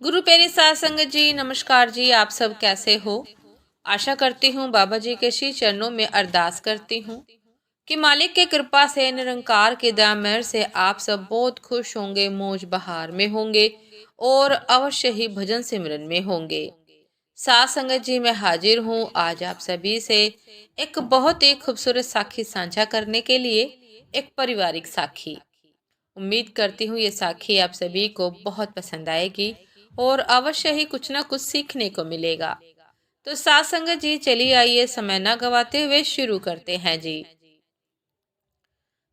गुरु प्यारी साध संगत जी, नमस्कार जी। आप सब कैसे हो? आशा करती हूँ बाबा जी के श्री चरणों में अरदास करती हूँ कि मालिक के कृपा से, निरंकार के दया मेहर से आप सब बहुत खुश होंगे, मौज बहार में होंगे और अवश्य ही भजन सिमरन में होंगे। साध संगत जी, मैं हाजिर हूँ आज आप सभी से एक बहुत ही खूबसूरत साखी साझा करने के लिए। एक पारिवारिक साखी। उम्मीद करती हूँ ये साखी आप सभी को बहुत पसंद आएगी और अवश्य ही कुछ ना कुछ सीखने को मिलेगा। तो साथ संगत जी, चलिए आइए समय ना गवाते हुए शुरू करते हैं जी।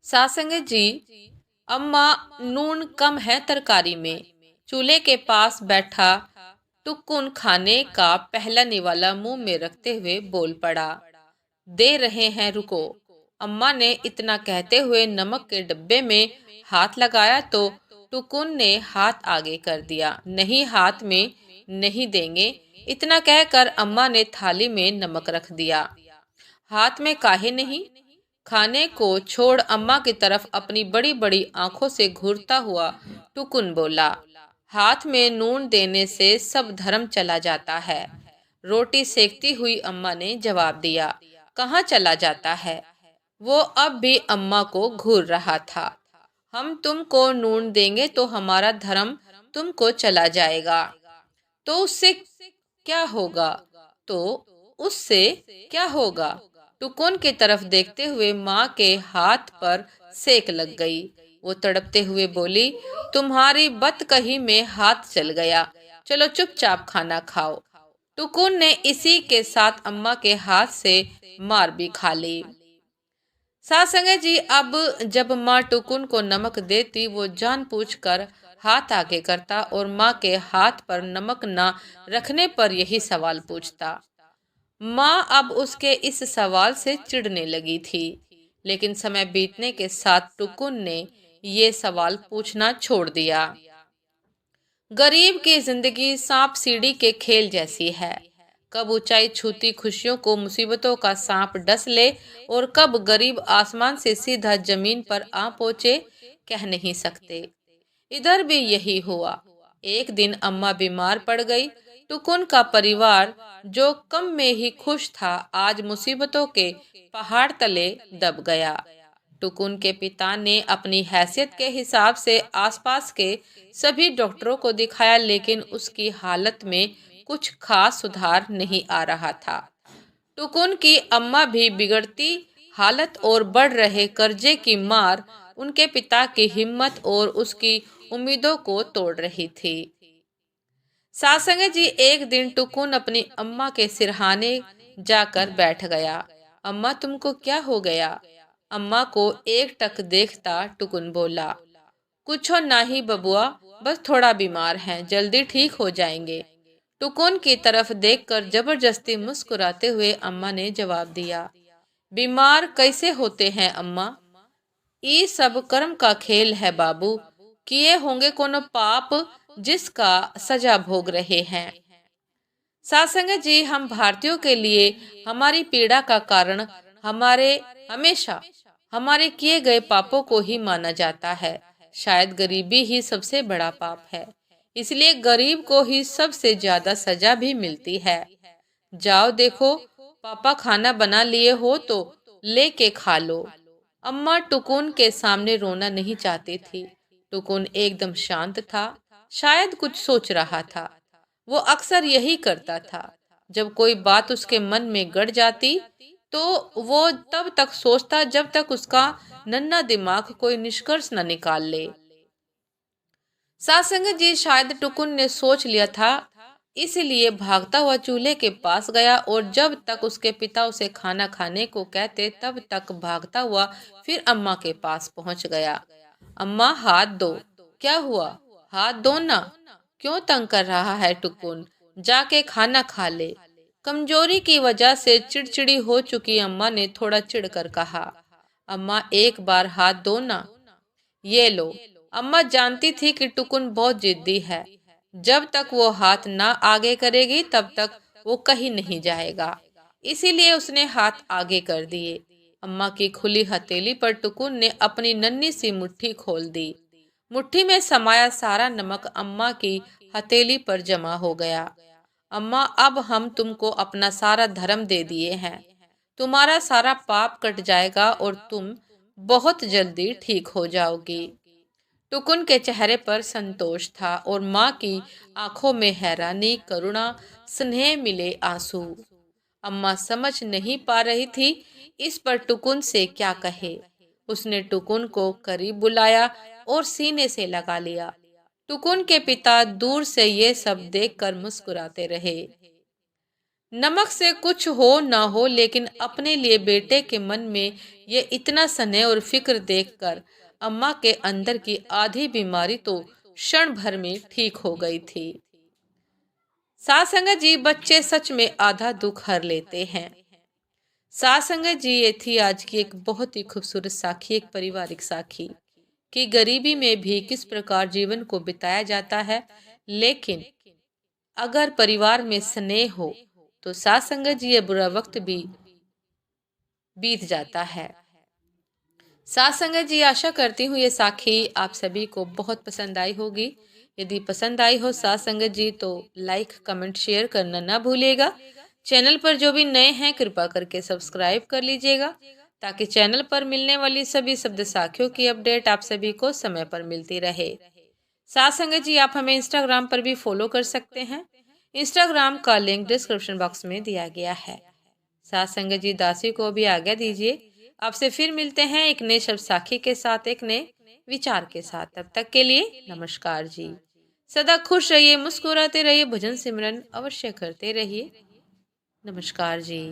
साथ संगत जी, अम्मा, नून कम है तरकारी में। चूल्हे के पास बैठा टुकुन खाने का पहला निवाला मुंह में रखते हुए बोल पड़ा, दे रहे हैं, रुको। अम्मा ने इतना कहते हुए नमक के डब्बे में हाथ लगाया तो टुकुन ने हाथ आगे कर दिया। नहीं, हाथ में नहीं देंगे। इतना कहकर अम्मा ने थाली में नमक रख दिया। हाथ में काहे नहीं? खाने को छोड़ अम्मा की तरफ अपनी बड़ी बड़ी आंखों से घूरता हुआ टुकुन बोला, हाथ में नून देने से सब धर्म चला जाता है। रोटी सेकती हुई अम्मा ने जवाब दिया, कहाँ चला जाता है? वो अब भी अम्मा को घूर रहा था। हम तुमको नून देंगे तो हमारा धर्म तुमको चला जाएगा। तो उससे क्या होगा? तो उससे क्या होगा? टुकुन की तरफ देखते हुए माँ के हाथ पर सेक लग गई। वो तड़पते हुए बोली, तुम्हारी बतकही में हाथ जल गया। चलो चुपचाप खाना खाओ। टुकुन ने इसी के साथ अम्मा के हाथ से मार भी खा ली। सासंगे जी, अब जब माँ टुकुन को नमक देती, वो जानबूझकर हाथ आगे करता और माँ के हाथ पर नमक ना रखने पर यही सवाल पूछता। माँ अब उसके इस सवाल से चिढ़ने लगी थी, लेकिन समय बीतने के साथ टुकुन ने ये सवाल पूछना छोड़ दिया। गरीब की जिंदगी सांप सीढ़ी के खेल जैसी है। कब ऊंचाई छूती खुशियों को मुसीबतों का सांप डस ले और कब गरीब आसमान से सीधा जमीन पर आ पहुंचे, कह नहीं सकते। इधर भी यही हुआ। एक दिन अम्मा बीमार पड़ गई। टुकुन का परिवार जो कम में ही खुश था, आज मुसीबतों के पहाड़ तले दब गया। टुकुन के पिता ने अपनी हैसियत के हिसाब से आसपास के सभी डॉक्टरों को दिखाया, लेकिन उसकी हालत में कुछ खास सुधार नहीं आ रहा था। टुकुन की अम्मा भी बिगड़ती हालत और बढ़ रहे कर्जे की मार उनके पिता की हिम्मत और उसकी उम्मीदों को तोड़ रही थी। सासंगे जी, एक दिन टुकुन अपनी अम्मा के सिरहाने जाकर बैठ गया। अम्मा, तुमको क्या हो गया? अम्मा को एक टक देखता टुकुन बोला, कुछ नहीं बबुआ, बस थोड़ा बीमार हैं, जल्दी ठीक हो जाएंगे। टुकुन की तरफ देखकर जबरदस्ती मुस्कुराते हुए अम्मा ने जवाब दिया, बीमार कैसे होते हैं अम्मा? ये सब कर्म का खेल है बाबू। किए होंगे कोनो पाप जिसका सजा भोग रहे हैं। सासंग जी, हम भारतीयों के लिए हमारी पीड़ा का कारण हमारे हमेशा हमारे किए गए पापों को ही माना जाता है। शायद गरीबी ही सबसे बड़ा पाप है, इसलिए गरीब को ही सबसे ज्यादा सजा भी मिलती है। जाओ देखो, पापा खाना बना लिए हो तो लेके खा लो। अम्मा टुकुन के सामने रोना नहीं चाहती थी। टुकुन एकदम शांत था, शायद कुछ सोच रहा था। वो अक्सर यही करता था। जब कोई बात उसके मन में गड़ जाती तो वो तब तक सोचता जब तक उसका नन्हा दिमाग कोई निष्कर्ष न निकाल ले। सासंग जी, शायद टुकुन ने सोच लिया था, इसलिए भागता हुआ चूल्हे के पास गया और जब तक उसके पिता उसे खाना खाने को कहते तब तक भागता हुआ फिर अम्मा के पास पहुंच गया। अम्मा, हाथ दो। क्या हुआ? हाथ दो ना। क्यों तंग कर रहा है टुकुन? जाके खाना खा ले। कमजोरी की वजह से चिड़चिड़ी हो चुकी अम्मा ने थोड़ा चिढ़कर कहा। अम्मा, एक बार हाथ दो ना। ये लो। अम्मा जानती थी कि टुकुन बहुत जिद्दी है। जब तक वो हाथ ना आगे करेगी तब तक वो कहीं नहीं जाएगा। इसीलिए उसने हाथ आगे कर दिए। अम्मा की खुली हथेली पर टुकुन ने अपनी नन्ही सी मुट्ठी खोल दी। मुट्ठी में समाया सारा नमक अम्मा की हथेली पर जमा हो गया। अम्मा, अब हम तुमको अपना सारा धर्म दे दिए हैं। तुम्हारा सारा पाप कट जाएगा और तुम बहुत जल्दी ठीक हो जाओगी। टुकुन के चेहरे पर संतोष था और माँ की आंखों में हैरानी, करुणा, स्नेह मिले आंसू। अम्मा समझ नहीं पा रही थी इस पर टुकुन से क्या कहे। उसने टुकुन को करीब बुलाया और सीने से लगा लिया। टुकुन के पिता दूर से ये सब देखकर मुस्कुराते रहे। नमक से कुछ हो ना हो, लेकिन अपने लिए बेटे के मन में ये इतना स्नेह और फिक्र देखकर अम्मा के अंदर की आधी बीमारी तो क्षण भर में ठीक हो गई थी। सासंग जी, बच्चे सच में आधा दुख हर लेते हैं। सासंग जी, ये थी आज की एक बहुत ही खूबसूरत साखी, एक पारिवारिक साखी कि गरीबी में भी किस प्रकार जीवन को बिताया जाता है, लेकिन अगर परिवार में स्नेह हो तो सासंग जी ये बुरा वक्त भी बीत जाता है। साथ संगत जी, आशा करती हूँ ये साखी आप सभी को बहुत पसंद आई होगी। यदि पसंद आई हो साथ संगत जी तो लाइक, कमेंट, शेयर करना ना भूलिएगा। चैनल पर जो भी नए हैं कृपा करके सब्सक्राइब कर लीजिएगा ताकि चैनल पर मिलने वाली सभी शब्द साखियों की अपडेट आप सभी को समय पर मिलती रहे। साथ संगत जी, आप हमें इंस्टाग्राम पर भी फॉलो कर सकते हैं। इंस्टाग्राम का लिंक डिस्क्रिप्शन बॉक्स में दिया गया है। साथ संगत जी, दासी को भी आज्ञा दीजिए। आपसे फिर मिलते हैं एक नए शब्द साखी के साथ, एक नए विचार के साथ। तब तक के लिए नमस्कार जी। सदा खुश रहिए, मुस्कुराते रहिए, भजन सिमरन अवश्य करते रहिए। नमस्कार जी।